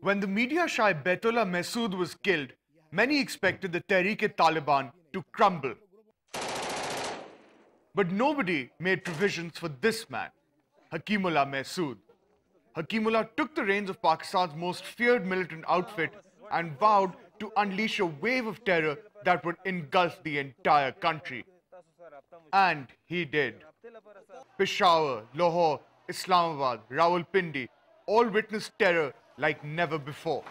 When the media shy Baitullah Mehsud was killed, many expected the Tehreek-e-Taliban to crumble. But nobody made provisions for this man, Hakimullah Mehsud. Hakimullah took the reins of Pakistan's most feared militant outfit and vowed to unleash a wave of terror that would engulf the entire country. And he did. Peshawar, Lahore, Islamabad, Rawalpindi all witnessed terror like never before.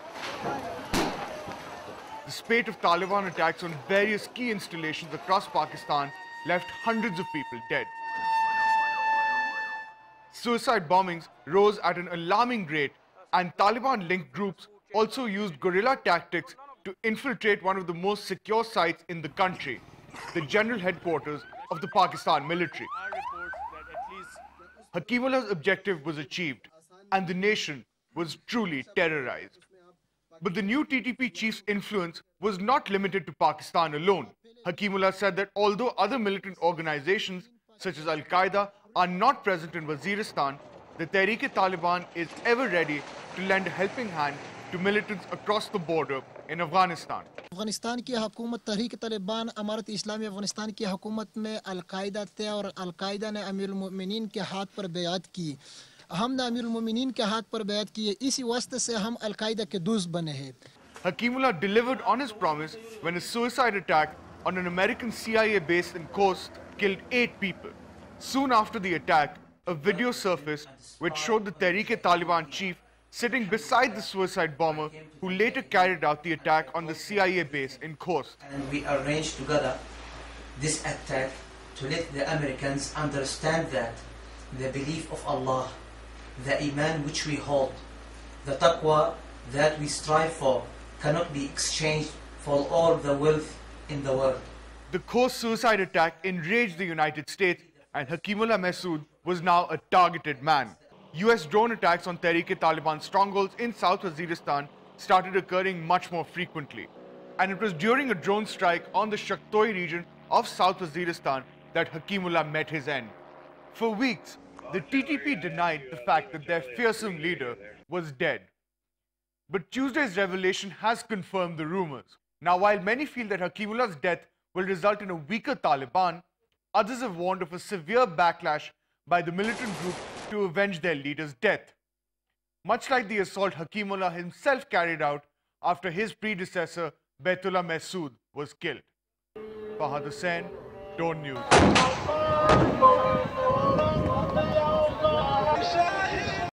The spate of Taliban attacks on various key installations across Pakistan left hundreds of people dead. Suicide bombings rose at an alarming rate, and Taliban-linked groups also used guerrilla tactics to infiltrate one of the most secure sites in the country, the general headquarters of the Pakistan military. Hakimullah's objective was achieved, and the nation was truly terrorized. But the new TTP chief's influence was not limited to Pakistan alone. Hakimullah said that although other militant organizations, such as Al-Qaeda, are not present in Waziristan, the Tehreek-e-Taliban is ever ready to lend a helping hand to militants across the border in Afghanistan. Afghanistan की हुकूमत तहरीक तालिबान अमारत इस्लामी अफगानिस्तान की हुकूमत में al Qaeda थे और al Qaeda ने अमीरुल मोमिनीन के हाथ पर बैअत की। हमने अमीरुल मोमिनीन के हाथ पर बैअत की, इसी वास्ते से हम अल-कायदा के दोस्त बने हैं। Hakimullah delivered on his promise when a suicide attack on an American CIA base in Khost killed 8 people. Soon after the attack, a video surfaced which showed the Tehreek-e-Taliban chief sitting beside the suicide bomber who later carried out the attack on the CIA base in Khost. And we arranged together this attack to let the Americans understand that the belief of Allah, the Iman which we hold, the taqwa that we strive for cannot be exchanged for all the wealth in the world. The Khost suicide attack enraged the United States, and Hakimullah Mehsud was now a targeted man. US drone attacks on Tehreek-e-Taliban strongholds in South Waziristan started occurring much more frequently. And it was during a drone strike on the Shaktoi region of South Waziristan that Hakimullah met his end. For weeks, the TTP denied the fact that their fearsome leader was dead. But Tuesday's revelation has confirmed the rumors. Now, while many feel that Hakimullah's death will result in a weaker Taliban, others have warned of a severe backlash by the militant group to avenge their leader's death, much like the assault Hakimullah himself carried out after his predecessor Baitullah Mehsud was killed. Fahhd Husain, Dawn News.